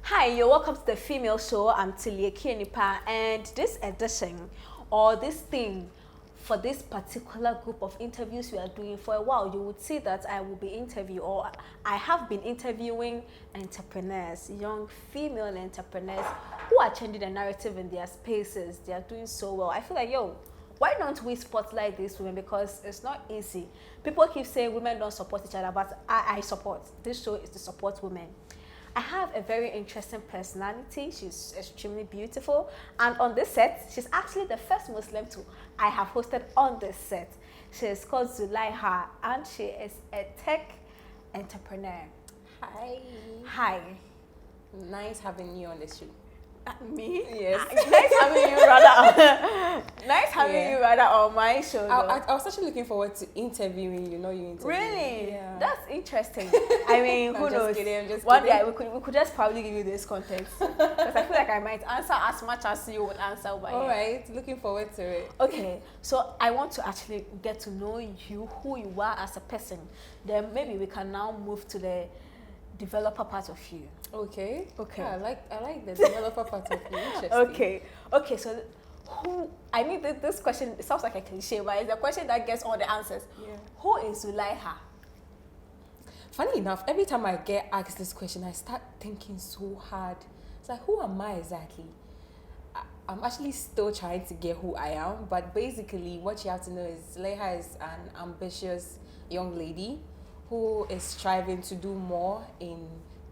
Hi, you're welcome to the Female Show. I'm Tilia Kienipa, and this edition or this thing for this particular group of interviews we are doing for a while, you would see that I will be interviewing, or I have been interviewing entrepreneurs, young female entrepreneurs who are changing the narrative in their spaces. They are doing so well. I feel like, why don't we spotlight these women? Because it's not easy. People keep saying women don't support each other, but I support. This show is to support women. I have a very interesting personality. She's extremely beautiful. And on this set, she's actually the first Muslim I have hosted on this set. She is called Zulaiha, and she is a tech entrepreneur. Hi. Hi. Nice having you on the show. Me? Yes. Nice having you rather. Nice having you rather on my show. I was actually looking forward to interviewing you. Really? Yeah. That's interesting. I mean, who knows? I'm just One kidding. day we could just probably give you this content because I feel like I might answer as much as you would answer over here. All right. Looking forward to it. Okay, so I want to actually get to know you, who you are as a person. Then maybe we can now move to the developer part of you. Okay. Okay. Yeah, I like the developer part of you. Interesting. Okay. So, I mean, this question, it sounds like a cliche, but it's a question that gets all the answers. Yeah. Who is Zulaiha? Funny enough, every time I get asked this question, I start thinking so hard. It's like, who am I exactly? I'm actually still trying to get who I am, but basically, what you have to know is Zulaiha is an ambitious young lady who is striving to do more in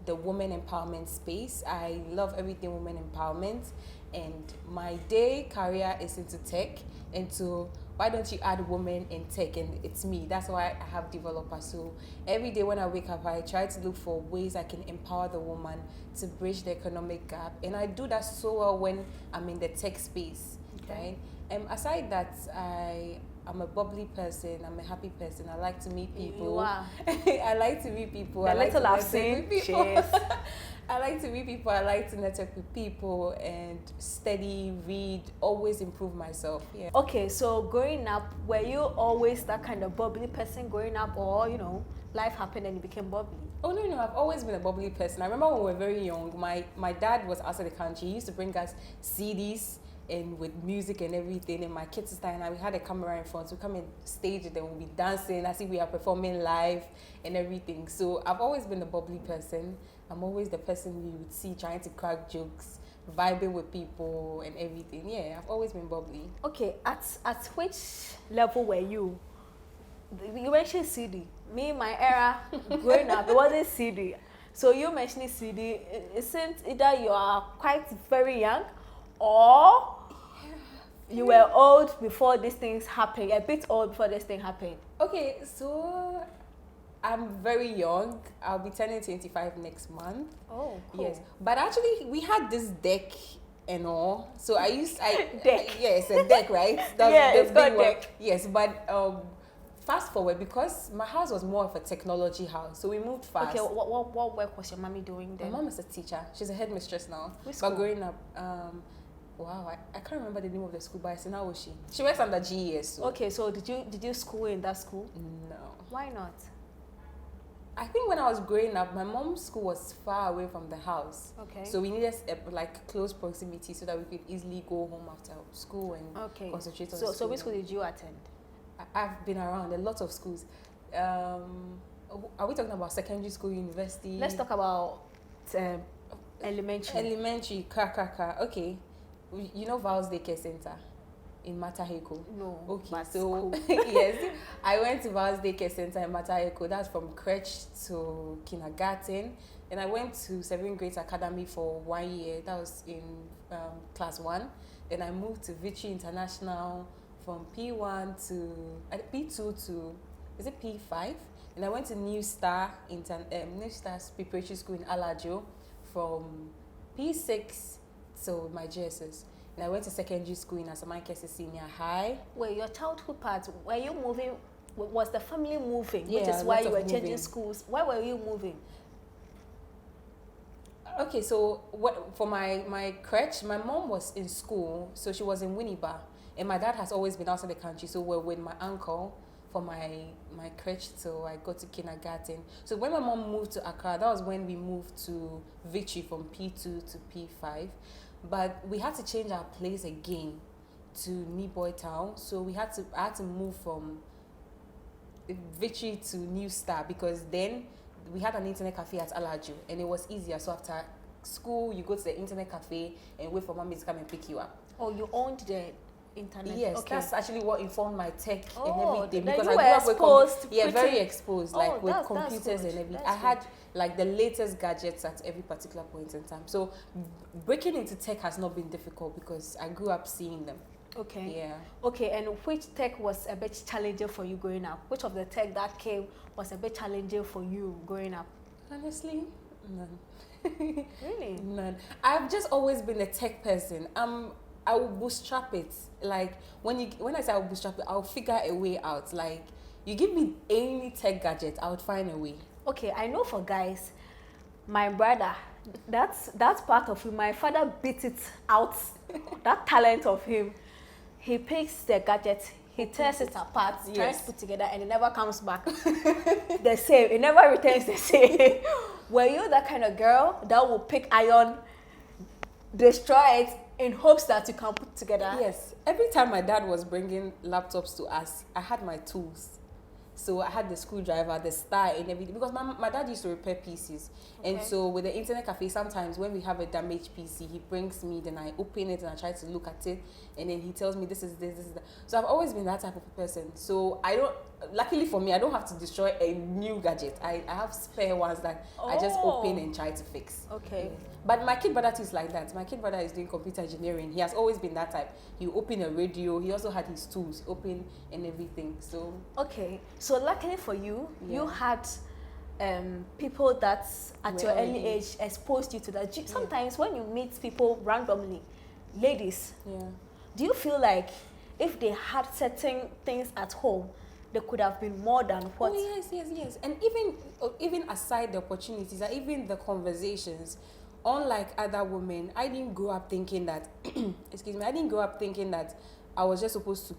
the women empowerment space. I love everything women empowerment, and my day career is into tech, into why don't you add women in tech, and it's me. That's why I have developers. So every day when I wake up, I try to look for ways I can empower the woman to bridge the economic gap, and I do that so well when I'm in the tech space, right? And aside that, I'm a bubbly person. I'm a happy person. I like to meet people. You are. I like to meet people. The I like little to I've network seen. with people. Cheers. I like to meet people. I like to network with people and study, read, always improve myself. Yeah. Okay, so growing up, were you always that kind of bubbly person growing up, or life happened and you became bubbly? Oh no, I've always been a bubbly person. I remember when we were very young, my dad was outside the country. He used to bring us CDs and with music and everything, and my kids sister and we had a camera in front, so we come and stage it, then we'll be dancing as if we are performing live and everything. So I've always been a bubbly person. I'm always the person you would see trying to crack jokes, vibing with people and everything. Yeah, I've always been bubbly. Okay, at which level were you? You mentioned CD. Me, my era, growing up, it wasn't CD. So you mentioning CD, it isn't either you are quite very young, or you were old before these things happened, a bit old before this thing happened. Okay, so I'm very young. I'll be turning 25 next month. Oh, cool. Yes, but actually we had this deck and all. So Deck. Yes, a deck, right? Yeah, it's the got big one. deck. Yes, but fast forward, because my house was more of a technology house, so we moved fast. Okay, what work was your mommy doing My then? mom is a teacher. She's a headmistress now. Which But school? growing up, wow, I can't remember the name of the school, but I said, how was she? She works under GES. So. Okay, so did you school in that school? No. Why not? I think when I was growing up, my mom's school was far away from the house. Okay. So we needed close proximity so that we could easily go home after school and concentrate on school. So which school did you attend? I've been around a lot of schools. Are we talking about secondary school, university? Let's talk about elementary. Elementary, okay. You know Val's Daycare Center in Mataheko? No. Okay, but so cool. yes, I went to Val's Daycare Center in Mataheko. That's from crèche to kindergarten. And I went to 7th grade academy for 1 year. That was in class 1. Then I moved to Victory International from P1 to P2 to, is it P5? And I went to New Star Preparatory School in Alajo from P6 to my JSS. And I went to secondary school in Asamankese Senior High. Wait, your childhood part, were you moving? Was the family moving? Yeah, which is why lots you of were changing moving. schools. Why were you moving? Okay, so what for my crèche, my mom was in school, so she was in Winneba, and my dad has always been outside the country, so we're with my uncle for my crèche till I got to kindergarten. So when my mom moved to Accra, that was when we moved to Victory from P2 to P5. But we had to change our place again to Niboy Town. So I had to move from Victory to New Star, because then we had an internet cafe at Alaju and it was easier. So after school, you go to the internet cafe and wait for mommy to come and pick you up. Oh, you owned the internet? Yes, okay. That's actually what informed my tech and everything. Then Because you I grew up exposed with very exposed, like with that's computers good. and everything. That's I had like the latest gadgets at every particular point in time. So breaking into tech has not been difficult because I grew up seeing them. Okay. Yeah. Okay, and which tech was a bit challenging for you growing up? Which of the tech that came was a bit challenging for you growing up? Honestly, none. Really? None. I've just always been a tech person. I will bootstrap it. Like when I say I will bootstrap it, I'll figure a way out. Like you give me any tech gadget, I would find a way. Okay, I know for guys, my brother, that's part of him. My father beat it out. That talent of him. He picks the gadget, he tears it apart, tries to put together, and it never comes back the same. It never returns the same. Were you that kind of girl that will pick iron, destroy it in hopes that you can put together? Yes. Every time my dad was bringing laptops to us, I had my tools. So I had the screwdriver, the star, and everything. Because my dad used to repair PCs. Okay. And so with the internet cafe, sometimes when we have a damaged PC, he brings me, then I open it and I try to look at it. And then he tells me this is that. So I've always been that type of person. So luckily for me, I don't have to destroy a new gadget. I have spare ones that I just open and try to fix. Okay. Yeah. But my kid brother too is like that. My kid brother is doing computer engineering. He has always been that type. He open a radio. He also had his tools open and everything. So okay. So luckily for you, you had people that at your early age exposed you to that. Sometimes when you meet people randomly, ladies, do you feel like if they had certain things at home, they could have been more than what? Oh yes. And even aside the opportunities, or even the conversations, unlike other women, I didn't grow up thinking that I didn't grow up thinking that I was just supposed to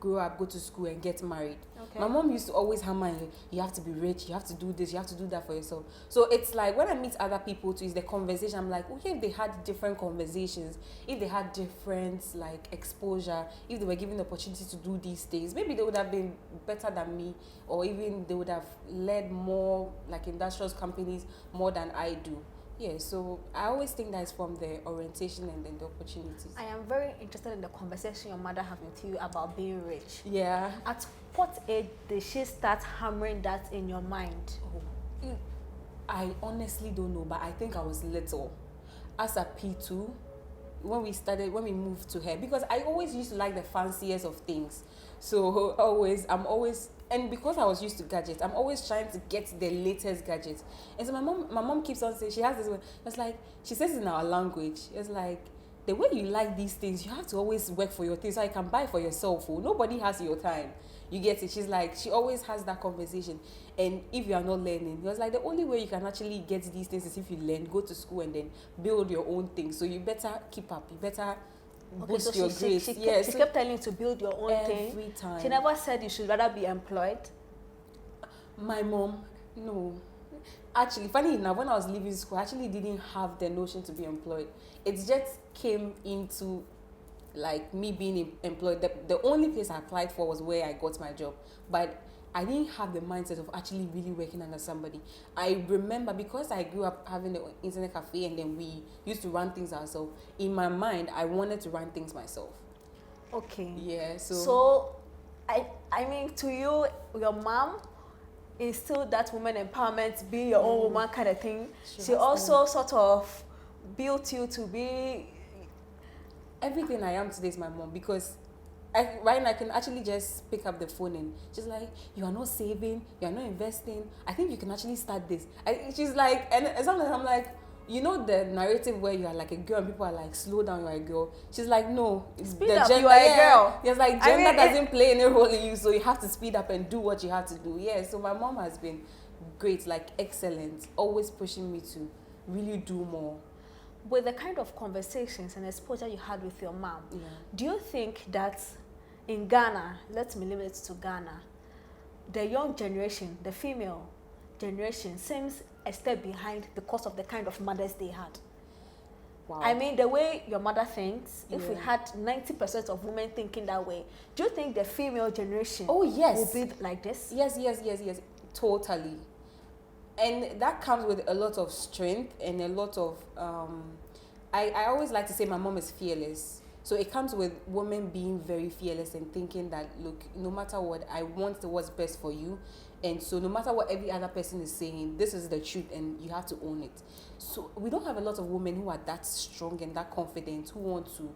grow up, go to school and get married. Okay. My mom used to always hammer you have to be rich, you have to do this, you have to do that for yourself. So it's like when I meet other people too, it's the conversation. I'm like, okay, if they had different conversations, if they had different like exposure, if they were given the opportunity to do these things, maybe they would have been better than me, or even they would have led more like industrial companies more than I do. Yeah, so I always think that it's from the orientation and then the opportunities. I am very interested in the conversation your mother had with you about being rich. Yeah. At what age did she start hammering that in your mind? I honestly don't know, but I think I was little. As a P2, when we moved to her, because I always used to like the fanciest of things. So I'm always, and because I was used to gadgets, I'm always trying to get the latest gadgets. And so my mom keeps on saying, she has this one, it's like, she says it in our language, it's like, the way you like these things, you have to always work for your things so you can buy for yourself. Nobody has your time. You get it? She's like, she always has that conversation. And if you are not learning, it was like the only way you can actually get these things is if you learn, go to school and then build your own things. So you better keep up. You better boost your grades. She kept telling you to build your own thing. Every time. She never said you should rather be employed. My mom, no. Actually, funny enough, when I was leaving school, I actually didn't have the notion to be employed. It just came into like me being employed. The only place I applied for was where I got my job. But I didn't have the mindset of actually really working under somebody. I remember because I grew up having the internet cafe and then we used to run things ourselves. In my mind, I wanted to run things myself. Okay. Yeah, So, I mean, to you, your mom instilled that woman empowerment, be your own woman kind of thing. She also sort of built you to be... Everything I am today is my mom, because right now I can actually just pick up the phone and she's like, you are not saving, you are not investing, I think you can actually start this. She's like, and sometimes I'm like, you know the narrative where you are like a girl and people are like, slow down, you are a girl. She's like, no, speed up, you are a girl. It's like gender doesn't play any role in you, so you have to speed up and do what you have to do. Yeah, so my mom has been great, like excellent, always pushing me to really do more. With the kind of conversations and exposure you had with your mom, do you think that in Ghana, let me limit it to Ghana, the young generation, the female generation, seems a step behind because of the kind of mothers they had. Wow. I mean, the way your mother thinks, if we Yeah. had 90% of women thinking that way, do you think the female generation Oh, yes. will be like this? Yes, totally. And that comes with a lot of strength and a lot of I always like to say my mom is fearless. So it comes with women being very fearless and thinking that, look, no matter what, I want what's best for you. And so no matter what every other person is saying, this is the truth and you have to own it. So we don't have a lot of women who are that strong and that confident, who want to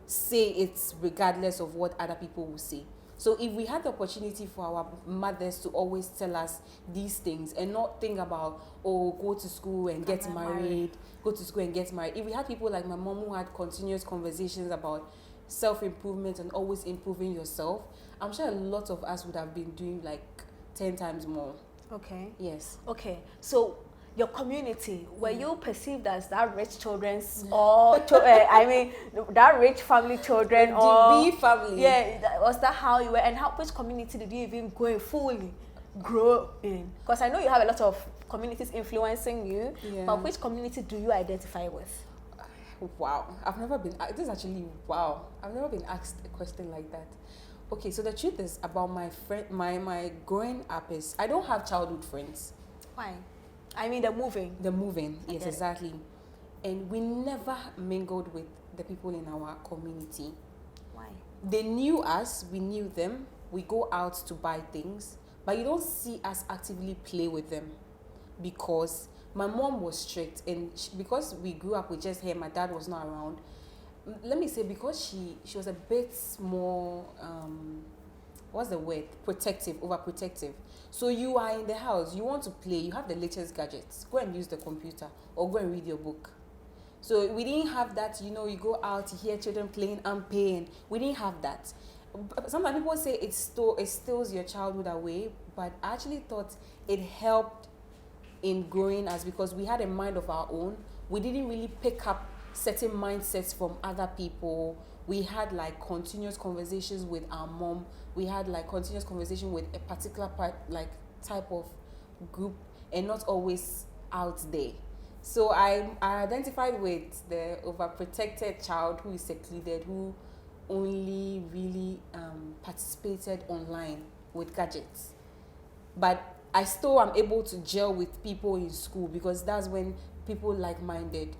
say it regardless of what other people will say. So if we had the opportunity for our mothers to always tell us these things and not think about, oh, go to school and get married, go to school and get married. If we had people like my mom who had continuous conversations about self-improvement and always improving yourself, I'm sure a lot of us would have been doing like 10 times more. Okay. Yes. Okay. So your community, were you perceived as that rich children's or I mean that rich family children or the B family? Yeah, was that how you were? And which community did you even go and fully grow in? Because I know you have a lot of communities influencing you, but which community do you identify with? Wow, I've never been. This is actually wow. I've never been asked a question like that. Okay, so the truth is about my friend, my growing up is I don't have childhood friends. Why? I mean, the moving. Yes, exactly. And we never mingled with the people in our community. Why? They knew us, we knew them. We go out to buy things, but you don't see us actively play with them because my mom was strict, and because we grew up with just her, my dad was not around. Let me say, because she was a bit more what's the word, overprotective. So you are in the house, you want to play, you have the latest gadgets, go and use the computer or go and read your book. So we didn't have that, you go out, you hear children playing and paying. We didn't have that. Sometimes people say it steals your childhood away, but I actually thought it helped in growing us because we had a mind of our own. We didn't really pick up certain mindsets from other people. We had like continuous conversations with our mom. We had like continuous conversation with a particular type of group and not always out there. So I identified with the overprotected child who is secluded, who only really participated online with gadgets. But I still am able to gel with people in school because that's when people like-minded.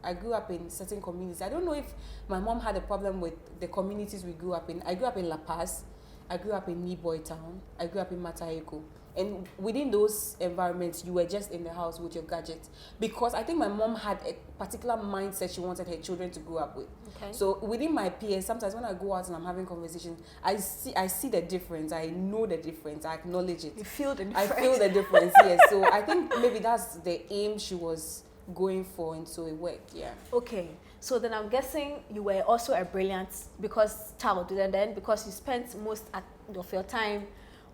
I grew up in certain communities. I don't know if my mom had a problem with the communities we grew up in. I grew up in La Paz. I grew up in Niboy Town. I grew up in Mataheko. And within those environments, you were just in the house with your gadgets. Because I think my mom had a particular mindset she wanted her children to grow up with. Okay. So within my peers, sometimes when I go out and I'm having conversations, I see the difference. I know the difference. I acknowledge it. You feel the difference. I feel the difference, yes. So I think maybe that's the aim she was going for, and so it worked, yeah. Okay. So then I'm guessing you were also a brilliant child, and then because you spent most of your time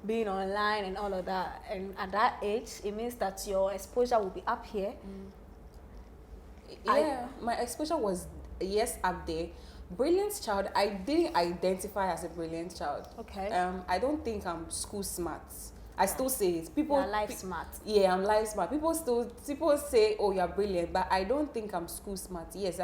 being online and all of that, and at that age, it means that your exposure will be up here. Yeah, my exposure was, yes, up there. Brilliant child, I didn't identify as a brilliant child. Okay. I don't think I'm school smart. I still say it. People you're life smart. Yeah, I'm life smart. People say, oh, you're brilliant, but I don't think I'm school smart. Yes,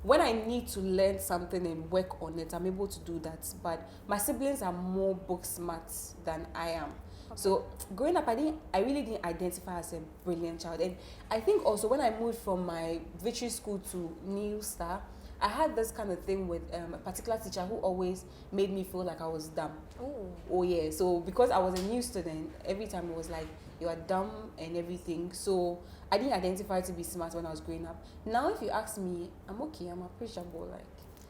when I need to learn something and work on it, I'm able to do that. But my siblings are more book smart than I am. Okay. So growing up, I really didn't identify as a brilliant child. And I think also when I moved from my Victory School to New Star, I had this kind of thing with a particular teacher who always made me feel like I was dumb. Ooh. Oh yeah, so because I was a new student, every time it was like, you are dumb and everything. So I didn't identify to be smart when I was growing up. Now if you ask me, I'm okay, I'm appreciable,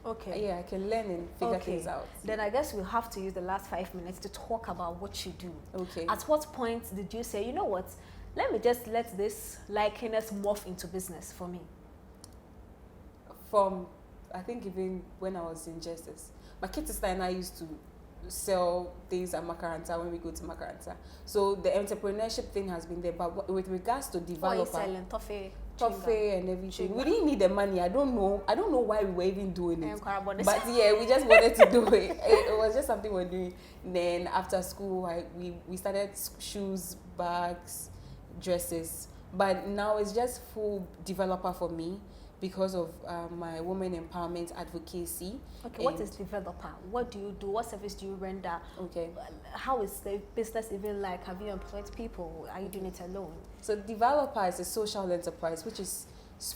okay. Yeah, I can learn and figure things out. Then I guess we'll have to use the last 5 minutes to talk about what you do. Okay. At what point did you say, you know what, let me just let this likeness morph into business for me? From, I think even when I was in Justice, my kid sister and I used to sell things at Makaranta when we go to Makaranta. So the entrepreneurship thing has been there, but with regards to developers, selling toffee. Coffee and everything. We didn't need the money. I don't know why we were even doing it. But yeah, we just wanted to do it. It was just something we're doing. Then after school, we started shoes, bags, dresses. But now it's just full developer for me because of my women empowerment advocacy. Okay, what is developer? What do you do? What service do you render? Okay. How is the business even like? Have you employed people? Are you doing it alone? So developer is a social enterprise which is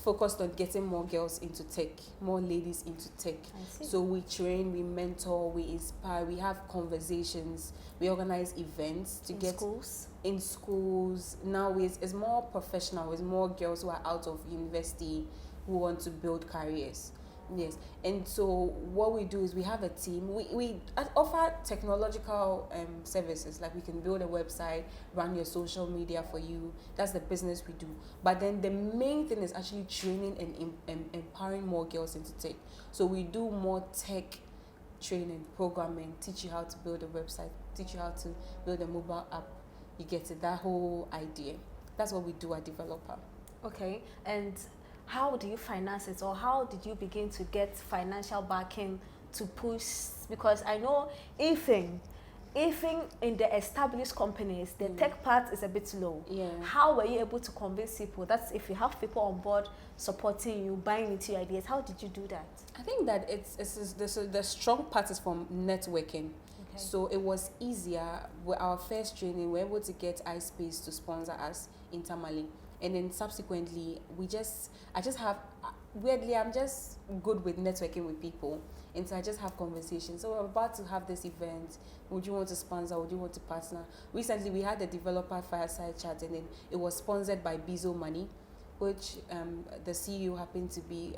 focused on getting more girls into tech, more ladies into tech. So we train, we mentor, we inspire, we have conversations, we organize events to get schools. In schools. Now it's more professional, it's more girls who are out of university who want to build careers. Yes. And so what we do is we have a team. We offer technological services, like we can build a website, run your social media for you. That's the business we do. But then the main thing is actually training and empowering more girls into tech. So we do more tech training, programming, teach you how to build a website, teach you how to build a mobile app. You get it, that whole idea. That's what we do at Developer. Okay. And how do you finance it, or how did you begin to get financial backing to push? Because I know even in the established companies, the tech part is a bit low. Yeah. How were you able to convince people? That's if you have people on board supporting you, buying into your ideas. How did you do that? I think that the strong part is from networking. Okay. So it was easier with our first training. We were able to get iSpace to sponsor us in Tamale. And then subsequently, I'm just good with networking with people. And so I just have conversations. So we're about to have this event. Would you want to sponsor? Would you want to partner? Recently, we had a developer fireside chat, and then it was sponsored by Bizo Money, which the CEO happened to be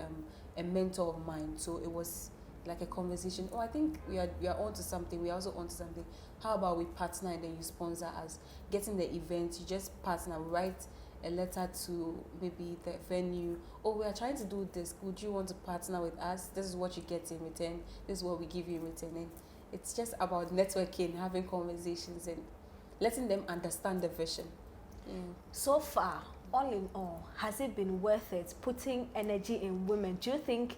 a mentor of mine. So it was like a conversation. Oh, I think we are onto something. We are also onto something. How about we partner and then you sponsor us? Getting the event, you just partner, write a letter to maybe the venue. Oh, we are trying to do this. Would you want to partner with us? This is what you get in return. This is what we give you in return. And it's just about networking, having conversations, and letting them understand the vision. Yeah. So far, all in all, has it been worth it putting energy in women? Do you think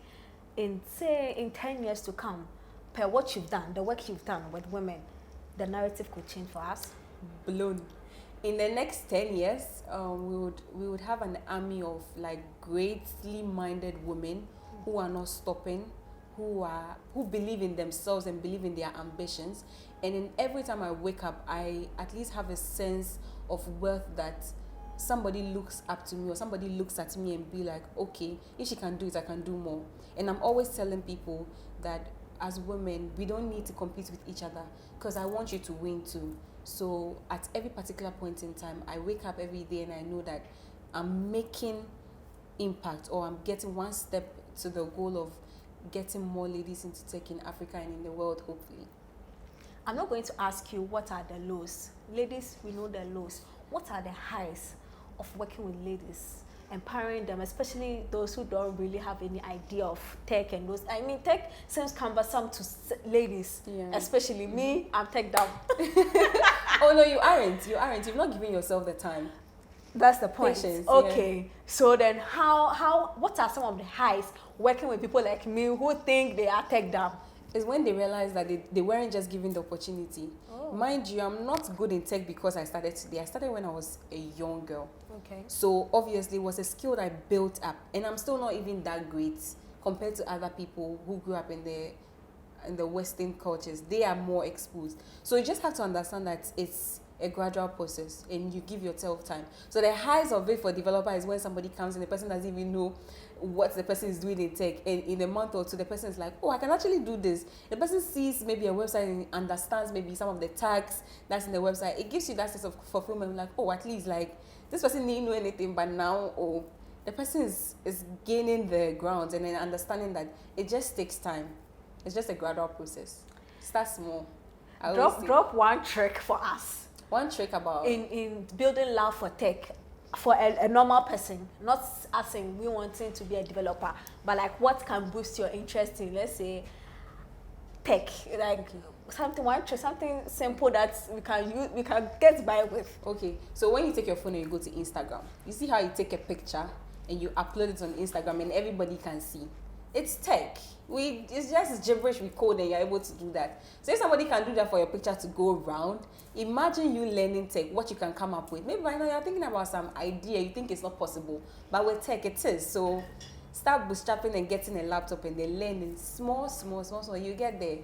in 10 years to come, per what you've done, the work you've done with women, the narrative could change for us? Blown. In the next 10 years, we would have an army of like greatly minded women who are not stopping, who believe in themselves and believe in their ambitions. And then every time I wake up, I at least have a sense of worth that somebody looks up to me or somebody looks at me and be like, okay, if she can do it, I can do more. And I'm always telling people that as women, we don't need to compete with each other, because I want you to win too. So at every particular point in time, I wake up every day and I know that I'm making impact, or I'm getting one step to the goal of getting more ladies into tech in Africa and in the world, hopefully. I'm not going to ask you what are the lows. Ladies, we know the lows. What are the highs of working with ladies, empowering them, especially those who don't really have any idea of tech and those? I mean, tech seems cumbersome to ladies, especially me. I'm tech down. Oh no, you aren't. You've not given yourself the time. That's the point. Patience, okay. So then what are some of the highs working with people like me who think they are tech down? Is when they realize that they weren't just given the opportunity. Oh. Mind you, I'm not good in tech because I started today. I started when I was a young girl. Okay. So obviously it was a skill that I built up, and I'm still not even that great compared to other people who grew up in the Western cultures. They are more exposed. So you just have to understand that it's a gradual process and you give yourself time. So the highs of it for developer is when somebody comes and the person doesn't even know what the person is doing in tech, and in a month or two the person is like, oh, I can actually do this. The person sees maybe a website and understands maybe some of the tags that's in the website. It gives you that sense of fulfillment, like, oh, at least like this person didn't know anything, but now the person is gaining the ground and then understanding that it just takes time. It's just a gradual process. Start small. Drop one trick for us. One trick about in building love for tech for a normal person, not asking we wanting to be a developer, but like what can boost your interest in, let's say, tech, like something simple that we can get by with. Okay, so when you take your phone and you go to Instagram, you see how you take a picture and you upload it on Instagram and everybody can see. It's tech. It's just gibberish with code and you're able to do that. So if somebody can do that for your picture to go around, imagine you learning tech, what you can come up with. Maybe right now you're thinking about some idea, you think it's not possible, but with tech it is. So start bootstrapping and getting a laptop and then learning small, you get there.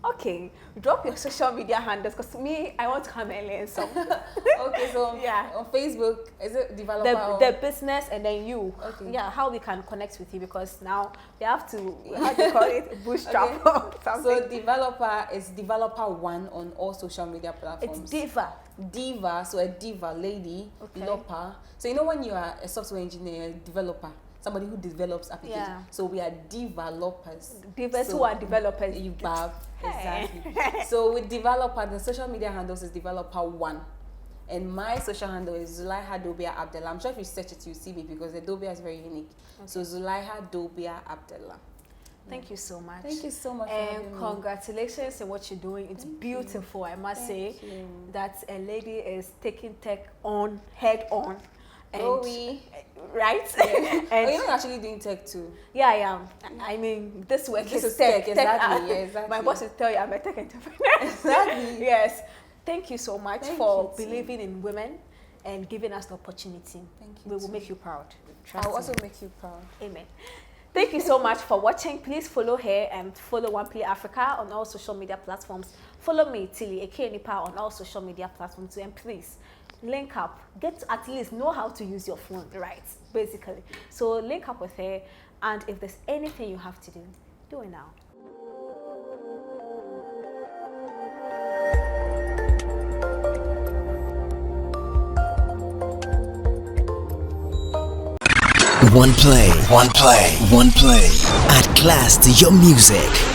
Okay, drop your social media handles because me, I want to come and learn some. Okay, so yeah, on Facebook, is it developer? The business and then you. Okay. Yeah, how we can connect with you because now we have to, how do you call it? Bootstrap or something. So developer is developer1 on all social media platforms. It's Diva. Diva, so a diva, lady, developer. So you know when you are a software engineer, developer, somebody who develops applications. Yeah. So we are developers. Divas who are developers. Exactly. So with developer, the social media handles is developer1. And my social handle is Zulaiha Abdullah. I'm sure if you search it, you'll see me because the Dobia is very unique. Okay. So Zulaiha Abdullah. Thank you so much. Thank you so much. And congratulations on what you're doing. It's beautiful, I must say. That a lady is taking tech on, head on. And right? Yeah. And you're actually doing tech too. Yeah, I am. I mean, this work is tech. Exactly. Yeah, exactly. My boss will tell you I'm a tech entrepreneur. Exactly. Yes. Thank you so much for believing in women and giving us the opportunity. Thank you. We will make you proud. I'll also make you proud. Amen. Thank you so much for watching. Please follow her and follow OnePlay Africa on all social media platforms. Follow me, Tilly Ekenipa, on all social media platforms too. And please, link up. Get to at least know how to use your phone, right? Basically. So link up with her. And if there's anything you have to do, do it now. OnePlay. Add class to your music.